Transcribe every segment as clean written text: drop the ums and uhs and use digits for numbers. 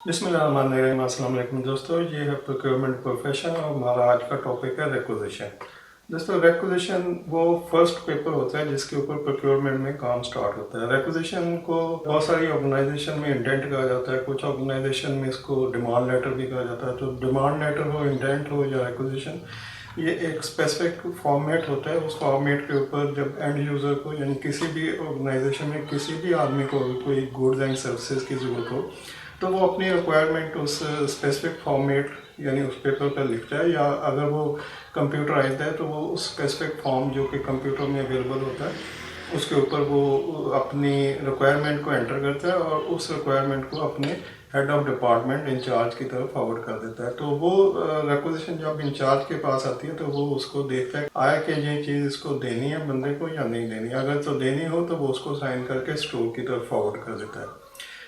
बिस्मिल्लाहिर्रहमानिर्रहीम। अस्सलाम वालेकुम दोस्तों, ये है प्रोक्योरमेंट प्रोफेशन और हमारा आज का टॉपिक है रिक्विजिशन। दोस्तों, रिक्विजिशन वो फर्स्ट पेपर होता है जिसके ऊपर प्रोक्योरमेंट में काम स्टार्ट होता है। रिक्विजिशन को बहुत सारी ऑर्गेनाइजेशन में इंडेंट कहा जाता है, कुछ ऑर्गेनाइजेशन में इसको डिमांड लेटर भी कहा जाता है। तो डिमांड लेटर हो, इंडेंट हो या रिक्विजिशन, ये एक स्पेसिफिक फॉर्मेट होता है। उस फॉर्मेट के ऊपर जब एंड यूज़र को यानी किसी भी ऑर्गेनाइजेशन में किसी भी आदमी को कोई गुड्स एंड सर्विसेज की ज़रूरत हो तो वो अपनी रिक्वायरमेंट उस स्पेसिफिक फॉर्मेट यानी उस पेपर पर लिखता है, या अगर वो कंप्यूटराइज्ड है तो वो उस स्पेसिफिक फॉर्म जो कि कंप्यूटर में अवेलेबल होता है उसके ऊपर वो अपनी रिक्वायरमेंट को एंटर करता है और उस रिक्वायरमेंट को अपने हेड ऑफ डिपार्टमेंट इंचार्ज की तरफ फॉरवर्ड कर देता है। तो वो रिक्विजिशन जब इंचार्ज के पास आती है तो वो उसको देखता है आया कि ये चीज़ इसको देनी है बंदे को या नहीं देनी। अगर तो देनी हो तो वो उसको साइन करके स्टोर की तरफ फॉरवर्ड कर देता है।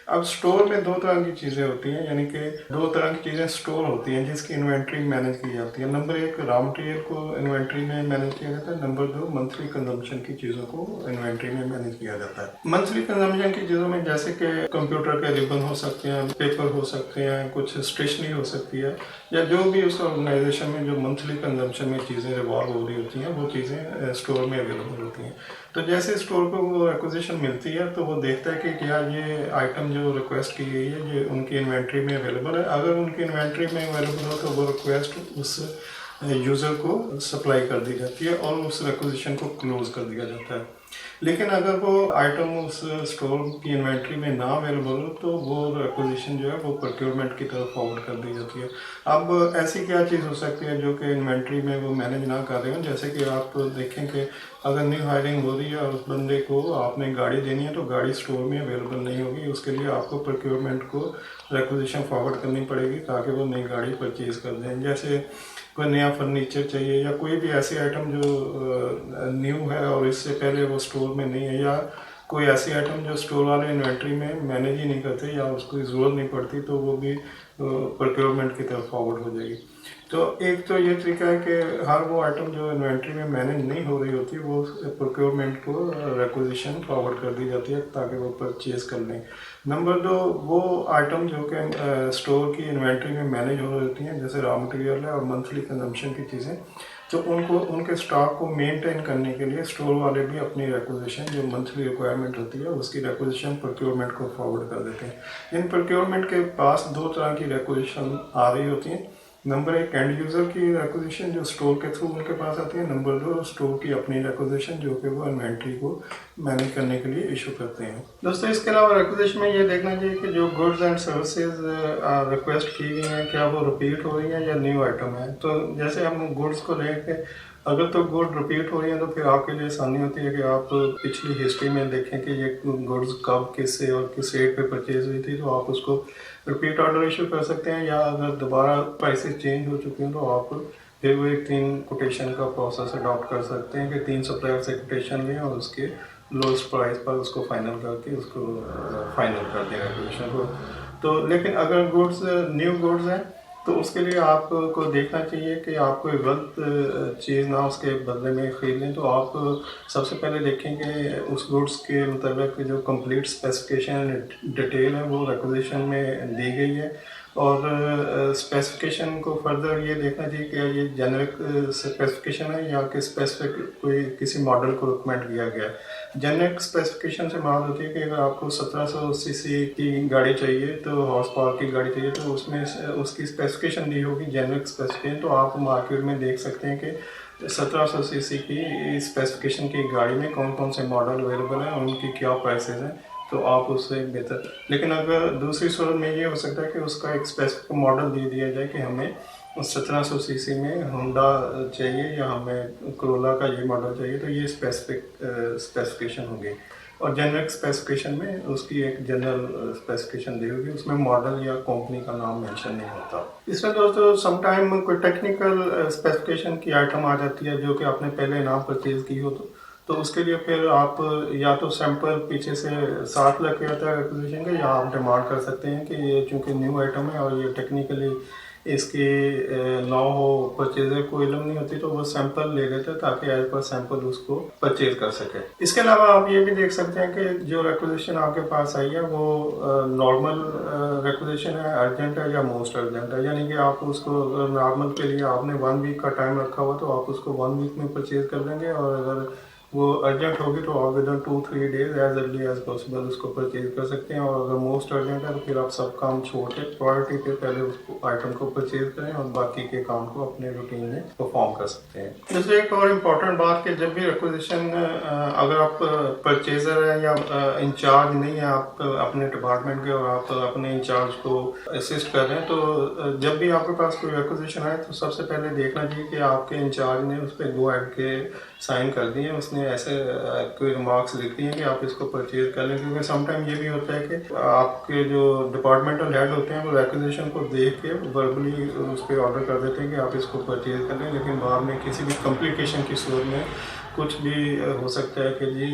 अब स्टोर में दो तरह की चीज़ें होती हैं, यानी कि दो तरह की चीज़ें स्टोर होती हैं जिसकी इन्वेंट्री मैनेज की जाती है। नंबर एक, रॉ मटेरियल को इन्वेंट्री में मैनेज किया जाता है। नंबर दो, मंथली कंजम्पशन की चीज़ों को इन्वेंट्री में मैनेज किया जाता है। मंथली कंजम्पशन की चीज़ों में जैसे कि कंप्यूटर के रिबन हो सकते हैं, पेपर हो सकते हैं, कुछ स्टेशनरी हो सकती है, या जो भी उस ऑर्गेनाइजेशन में जो मंथली कंजम्पशन में चीज़ें रिवॉल्व हो रही होती हैं वो चीज़ें स्टोर में अवेलेबल होती हैं। तो जैसे स्टोर को वो एक्विजिशन मिलती है तो वो देखता है कि क्या ये आइटम जो रिक्वेस्ट की गई है ये उनकी इन्वेंट्री में अवेलेबल है। अगर उनकी इन्वेंट्री में अवेलेबल हो तो वो रिक्वेस्ट उस यूज़र को सप्लाई कर दी जाती है और उस रिक्वेजिशन को क्लोज कर दिया जाता है। लेकिन अगर वो आइटम उस स्टोर की इन्वेंट्री में ना अवेलेबल हो तो वो रिक्वेजिशन जो है वो प्रोक्योरमेंट की तरफ फॉरवर्ड कर दी जाती है। अब ऐसी क्या चीज़ हो सकती है जो कि इन्वेंट्री में वो मैनेज ना कर रहे हो, जैसे कि आप देखें कि अगर न्यू हायरिंग हो रही है और उस बंदे को आपने गाड़ी देनी है तो गाड़ी स्टोर में अवेलेबल नहीं होगी। उसके लिए आपको प्रोक्योरमेंट को रिक्वेजिशन फॉरवर्ड करनी पड़ेगी ताकि वो नई गाड़ी परचेज कर दें। जैसे कोई नया फर्नीचर चाहिए या कोई भी ऐसी आइटम जो न्यू है और इससे पहले वो स्टोर में नहीं है, या कोई ऐसी आइटम जो स्टोर वाले इन्वेंट्री में मैनेज ही नहीं करते या उसको ज़रूरत नहीं पड़ती, तो वो भी प्रोक्योरमेंट की तरफ फॉरवर्ड हो जाएगी। तो एक तो ये तरीका है कि हर वो आइटम जो इन्वेंट्री में मैनेज नहीं हो रही होती वो प्रोक्योरमेंट को रिक्वेजिशन फॉरवर्ड कर दी जाती है ताकि वो परचेज कर लें। नंबर दो, वो आइटम जो कि स्टोर की इन्वेंट्री में मैनेज हो रही होती हैं जैसे रॉ मटेरियल है और मंथली कंजम्पशन की चीज़ें, तो उनको उनके स्टॉक को मेंटेन करने के लिए स्टोर वाले भी अपनी रिक्वेजिशन जो मंथली रिक्वायरमेंट होती है उसकी रिक्वेजिशन प्रोक्योरमेंट को फॉरवर्ड कर देते हैं। इन प्रोक्योरमेंट के पास दो तरह की रिक्वेजिशन आ रही होती हैं। नंबर एक, एंड यूज़र की रिक्वेजिशन जो स्टोर के थ्रू उनके पास आती है। नंबर दो, स्टोर की अपनी रिक्वेजिशन जो कि वो इन्वेंट्री को मैनेज करने के लिए इशू करते हैं। दोस्तों, इसके अलावा रिक्वेजिशन में ये देखना चाहिए कि जो गुड्स एंड सर्विसेज रिक्वेस्ट की गई हैं क्या वो रिपीट हो रही हैं या न्यू आइटम है। तो जैसे हम गुड्स को लेके अगर तो गुड रिपीट हो रही है तो फिर आपके लिए आसानी होती है कि आप पिछली हिस्ट्री में देखें कि ये गुड्स कब किससे और किस रेट पे परचेज हुई थी, तो आप उसको रिपीट ऑर्डर इशू कर सकते हैं। या अगर दोबारा प्राइसेस चेंज हो चुके हैं तो आप फिर वो एक 3 कोटेशन का प्रोसेस अडॉप्ट कर सकते हैं कि 3 सप्लायर से कोटेशन लें और उसके लोएस्ट प्राइस पर उसको फाइनल करके उसको फाइनल कर दें कोटेशन को। तो लेकिन अगर गुड्स न्यू गुड्स हैं तो उसके लिए आपको देखना चाहिए कि आप कोई गलत चीज़ ना उसके बदले में ख़रीद लें। तो आप सबसे पहले देखें कि उस गुड्स के मतलब जो कंप्लीट स्पेसिफिकेशन डिटेल है वो रिक्वेजिशन में दी गई है, और स्पेसिफिकेशन को फर्दर ये देखना चाहिए कि ये जेनरिक स्पेसिफिकेशन है या कि स्पेसिफिक कोई किसी मॉडल को रिकमेंड किया गया है। जेनरिक स्पेसिफिकेशन से मराद होती है कि अगर आपको 1700 सीसी की गाड़ी चाहिए तो हॉर्स पावर की गाड़ी चाहिए तो उसमें उसकी स्पेसिफिकेशन दी होगी जेनरिक स्पेसिफिकेशन। तो आप मार्केट में देख सकते हैं कि 1700 सीसी की स्पेसिफिकेशन की गाड़ी में कौन कौन से मॉडल अवेलेबल हैं और उनकी क्या प्राइसेस हैं, तो आप उससे बेहतर। लेकिन अगर दूसरी सूरत में ये हो सकता है कि उसका एक स्पेसिफिक मॉडल दे दिया जाए कि हमें 1700 सीसी में होंडा चाहिए या हमें कोरोला का ये मॉडल चाहिए, तो ये स्पेसिफिकेशन होगी। और जेनरिक स्पेसिफिकेशन में उसकी एक जनरल स्पेसिफिकेशन दी होगी, उसमें मॉडल या कंपनी का नाम मेंशन नहीं होता। इसमें दोस्तों समटाइम कोई टेक्निकल स्पेसिफिकेशन की आइटम आ जाती है जो कि आपने पहले ना परचेज की हो, तो उसके लिए फिर आप या तो सैंपल पीछे से साथ लेके आता है एक्विजिशन का, या आप डिमांड कर सकते हैं कि ये चूँकि न्यू आइटम है और ये टेक्निकली इसकी ना हो, परचेजर को इल्म नहीं होती, तो वो सैंपल ले लेते हैं ताकि एज पर सैंपल उसको परचेज कर सके। इसके अलावा आप ये भी देख सकते हैं कि जो रिक्वेजिशन आपके पास आई है वो नॉर्मल रिक्वेजिशन है, अर्जेंट है या मोस्ट अर्जेंट है। यानी कि आप उसको नॉर्मल के लिए आपने 1 वीक का टाइम रखा हुआ तो आप उसको 1 वीक में परचेज कर लेंगे, और अगर वो अर्जेंट होगी तो आप within 2-3 days as early as possible उसको परचेज कर सकते हैं। और अगर मोस्ट अर्जेंट है तो फिर आप सब काम छोड़ के प्रायोरिटी पे पहले उसको आइटम को परचेज करें और बाकी के काम को अपने रूटीन में परफॉर्म कर सकते हैं। दूसरी एक और इम्पॉर्टेंट बात कि जब भी रिक्वेजिशन, अगर आप परचेजर है या इंचार्ज नहीं है आप अपने डिपार्टमेंट के और आप अपने इंचार्ज को असिस्ट कर रहे हैं, तो जब भी आपके पास कोई रिक्वेजिशन आए तो सबसे पहले देखना चाहिए कि आपके इंचार्ज ने उस पर गो हेड के साइन कर दिए, उसने ऐसे कोई रिमार्क्स लिख दिए कि आप इसको परचेज कर लें। क्योंकि समटाइम ये भी होता है कि आपके जो डिपार्टमेंटल हेड होते हैं वो रिक्वेजिशन को देख के वर्बली उस पर ऑर्डर कर देते हैं कि आप इसको परचेज कर लें, लेकिन बाद में किसी भी कॉम्प्लिकेशन की सूरत में कुछ भी हो सकता है कि जी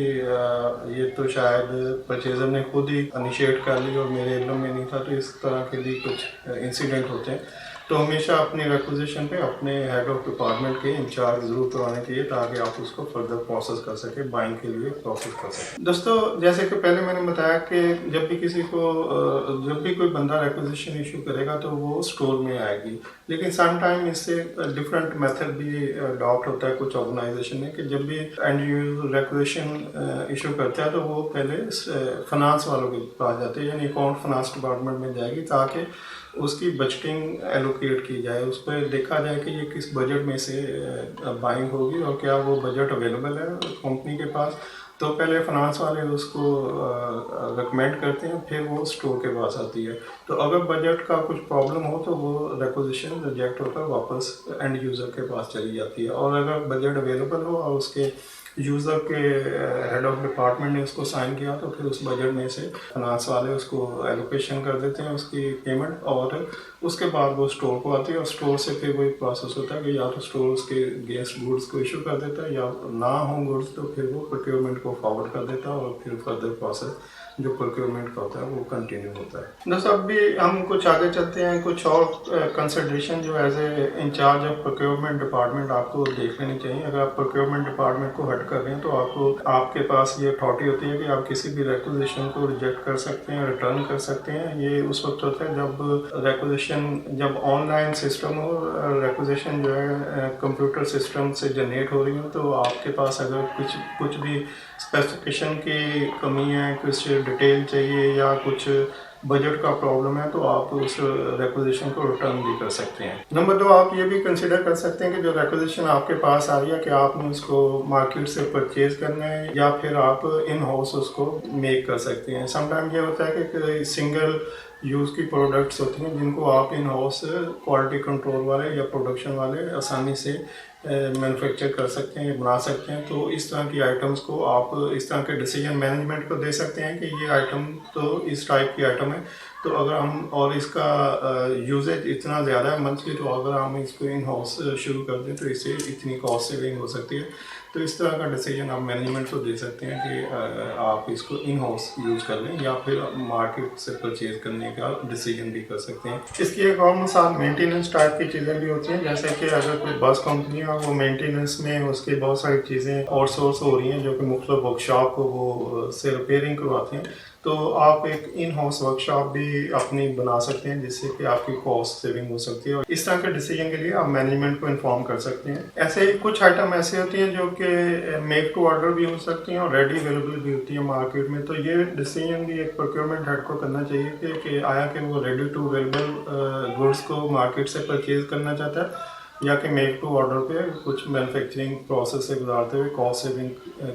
ये तो शायद परचेजर ने खुद ही इनिशिएट कर ली और मेरे इल्म में नहीं था, तो इस तरह के भी कुछ इंसिडेंट होते हैं। तो हमेशा अपनी रिक्वेजिशन पे अपने हेड ऑफ डिपार्टमेंट के इंचार्ज जरूर करवाने चाहिए ताकि आप उसको फर्दर प्रोसेस कर सके, बाइंग के लिए प्रोसेस कर सकें। दोस्तों, जैसे कि पहले मैंने बताया कि जब भी किसी को जब भी कोई बंदा रिक्वेजिशन इशू करेगा तो वो स्टोर में आएगी, लेकिन सम टाइम इससे डिफरेंट मेथड भी अडॉप्ट होता है कुछ ऑर्गेनाइजेशन में कि जब भी एंड यूजर रिक्वेजिशन इशू करता है तो वो पहले फाइनेंस वालों के पास जाते हैं, यानी अकाउंट फाइनेंस डिपार्टमेंट में जाएगी ताकि उसकी बजटिंग एलोकेट की जाए, उस पर देखा जाए कि ये किस बजट में से बाइंग होगी और क्या वो बजट अवेलेबल है कंपनी के पास। तो पहले फाइनेंस वाले उसको रिकमेंड करते हैं, फिर वो स्टोर के पास आती है। तो अगर बजट का कुछ प्रॉब्लम हो तो वो रिक्वेजिशन रिजेक्ट होकर वापस एंड यूज़र के पास चली जाती है, और अगर बजट अवेलेबल हो और उसके यूज़र के हेड ऑफ डिपार्टमेंट ने उसको साइन किया तो फिर उस बजट में से फाइनेंस वाले उसको एलोकेशन कर देते हैं उसकी पेमेंट, और उसके बाद वो स्टोर को आती है और स्टोर से फिर वही प्रोसेस होता है कि या तो स्टोर उसके गेस्ट गुड्स को इशू कर देता है, या ना हो गुड्स तो फिर वो प्रोक्योरमेंट को फॉरवर्ड कर देता है और फिर फर्दर प्रोसेस जो प्रोक्योरमेंट का होता है वो कंटिन्यू होता है। दोस्तों, अब भी हम कुछ आगे चलते हैं, कुछ और कंसिडरेशन जो as a incharge of procurement department आपको देख लेनी चाहिए। अगर आप प्रोक्योरमेंट डिपार्टमेंट को हेड कर रहे हैं तो आपको आपके पास ये अथॉरिटी होती है कि आप किसी भी रिक्वेजिशन को रिजेक्ट कर सकते हैं, रिटर्न कर सकते हैं। ये उस वक्त होता है जब रिक्वेजिशन जब ऑनलाइन सिस्टम हो, रिक्वेजिशन जो है कंप्यूटर सिस्टम से जनरेट हो रही हो, तो आपके पास अगर कुछ भी स्पेसिफिकेशन की कमी है, कुछ डिटेल चाहिए या कुछ बजट का प्रॉब्लम है, तो आप उस रिक्वेजिशन को रिटर्न भी कर सकते हैं। नंबर 2, आप ये भी कंसिडर कर सकते हैं कि जो रिक्वेजिशन आपके पास आ रही है कि आपने उसको मार्केट से परचेज करना है या फिर आप इन हाउस उसको मेक कर सकते हैं। समटाइम ये होता है कि सिंगल यूज़ की प्रोडक्ट्स होती हैं जिनको आप इन हाउस क्वालिटी कंट्रोल वाले या प्रोडक्शन वाले आसानी से मैन्युफैक्चर कर सकते हैं, बना सकते हैं। तो इस तरह की आइटम्स को आप इस तरह के डिसीजन मैनेजमेंट को दे सकते हैं कि ये आइटम तो इस टाइप की आइटम है, तो अगर हम और इसका यूजेज इतना ज़्यादा है मंथली, तो अगर हम इसको इन हाउस शुरू कर दें तो इससे इतनी कॉस्ट सेविंग हो सकती है। तो इस तरह का डिसीजन आप मैनेजमेंट को दे सकते हैं कि आप इसको इन हाउस यूज़ कर लें या फिर मार्केट से परचेज करने का डिसीजन भी कर सकते हैं। इसकी एक और मिसाल मेंटेनेंस टाइप की चीज़ें भी होती हैं, जैसे कि अगर कोई बस कंपनी है वो मेंटेनेंस में उसकी बहुत सारी चीज़ें आउटसोर्स हो रही हैं जो कि मुख्तलिफ वर्कशॉप को वो से रिपेयरिंग करवाते हैं, तो आप एक इन हाउस वर्कशॉप भी अपनी बना सकते हैं जिससे कि आपकी कॉस्ट सेविंग हो सकती है। और इस तरह के डिसीजन के लिए आप मैनेजमेंट को इन्फॉर्म कर सकते हैं। ऐसे ही कुछ आइटम ऐसे होती हैं जो कि मेक टू ऑर्डर भी हो सकती हैं और रेडी अवेलेबल भी होती है मार्केट में, तो ये डिसीजन भी एक प्रोक्योरमेंट हेड को करना चाहिए कि आया कि वो रेडी टू अवेलेबल गुड्स को मार्केट से परचेज करना चाहता है या कि मेक टू ऑर्डर पे कुछ मैन्युफैक्चरिंग प्रोसेस से गुजारते हुए कॉस्ट सेविंग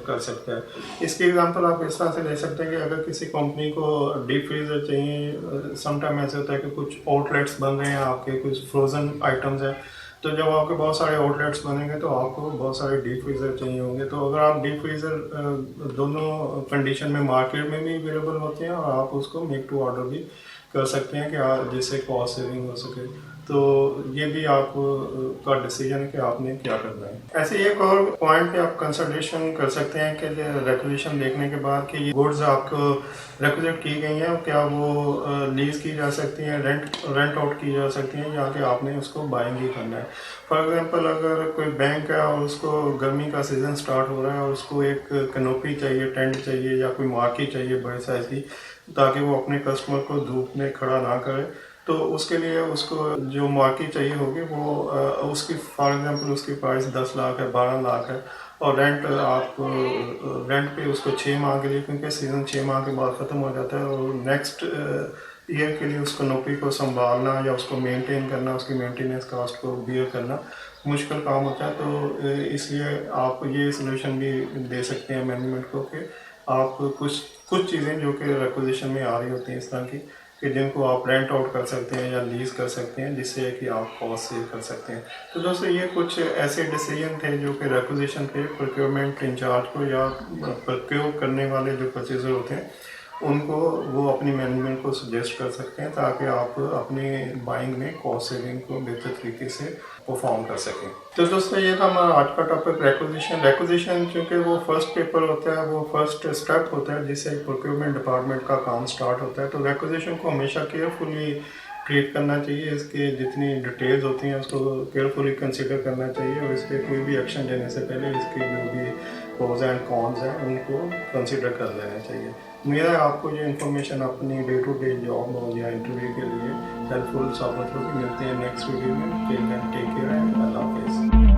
कर सकता है। इसकी एग्जांपल आप इस तरह से ले सकते हैं कि अगर किसी कंपनी को डीप फ्रीजर चाहिए, समटाइम ऐसे होता है कि कुछ आउटलेट्स बन रहे हैं आपके, कुछ फ्रोज़न आइटम्स हैं, तो जब आपके बहुत सारे आउटलेट्स बनेंगे तो आपको बहुत सारे डीप फ्रीज़र चाहिए होंगे। तो अगर आप डीप फ्रीज़र दोनों कंडीशन में मार्केट में भी अवेलेबल होते हैं और आप उसको मेक टू ऑर्डर भी कर सकते हैं कि जिससे कॉस्ट सेविंग हो सके। तो ये भी आप का डिसीजन है कि आपने क्या करना है। ऐसे एक और पॉइंट पे आप कंसिडरेशन कर सकते हैं कि रेगुलेशन देखने के बाद कि ये गुड्स आपको रेगुलेट की गई हैं, क्या वो लीज की जा सकती हैं, रेंट आउट की जा सकती हैं, या कि आपने उसको बाइंग ही करना है। फॉर एग्जांपल अगर कोई बैंक है और उसको गर्मी का सीज़न स्टार्ट हो रहा है और उसको एक कैनोपी चाहिए, टेंट चाहिए या कोई मार्की चाहिए बड़े साइज की, ताकि वो अपने कस्टमर को धूप में खड़ा ना करे, तो उसके लिए उसको जो मार्की चाहिए होगी वो उसकी फॉर एग्जांपल उसकी प्राइस 10 लाख है, 12 लाख है, और रेंट पे उसको 6 माह के लिए, क्योंकि सीज़न 6 माह के बाद ख़त्म हो जाता है, और नेक्स्ट ईयर के लिए उस कैनोपी को संभालना या उसको मेंटेन करना, उसकी मेंटेनेंस कॉस्ट को बियर करना मुश्किल काम होता है। तो इसलिए आप ये सोल्यूशन भी दे सकते हैं मैनेजमेंट को कि आप कुछ कुछ चीज़ें जो कि रिक्विजिशन में आ रही होती हैं इस तरह की, कि जिनको आप रेंट आउट कर सकते हैं या लीज कर सकते हैं, जिससे कि आप कॉस्ट सेव कर सकते हैं। तो दोस्तों ये कुछ ऐसे डिसीजन थे जो कि रिक्विजिशन के प्रोक्योरमेंट इंचार्ज को या प्रोक्योर करने वाले जो परचेजर होते हैं उनको वो अपनी मैनेजमेंट को सजेस्ट कर सकते हैं, ताकि आप अपनी बाइंग में कॉस्ट सेविंग को बेहतर तरीके से परफॉर्म कर सकें। तो दोस्तों ये था हमारा आज का टॉपिक रेक्विजिशन चूँकि वो फर्स्ट पेपर होता है, वो फर्स्ट स्टेप होता है जिससे प्रोक्योरमेंट डिपार्टमेंट का काम स्टार्ट होता है। तो रेक्विजिशन को हमेशा केयरफुली ट्रीट करना चाहिए, इसके जितनी डिटेल्स होती हैं उसको केयरफुली कंसिडर करना चाहिए, और इस पर कोई भी एक्शन लेने से पहले इसके जो भी प्रोज एंड कॉन्स हैं उनको कंसिडर कर लेना चाहिए। मेरा आपको जो इन्फॉर्मेशन अपनी डे टू डे जॉब हो या इंटरव्यू के लिए हेल्पफुल साबित होगी। मिलते हैं नेक्स्ट वीडियो में। टेक केयर एंड अल्लाह हाफिज़।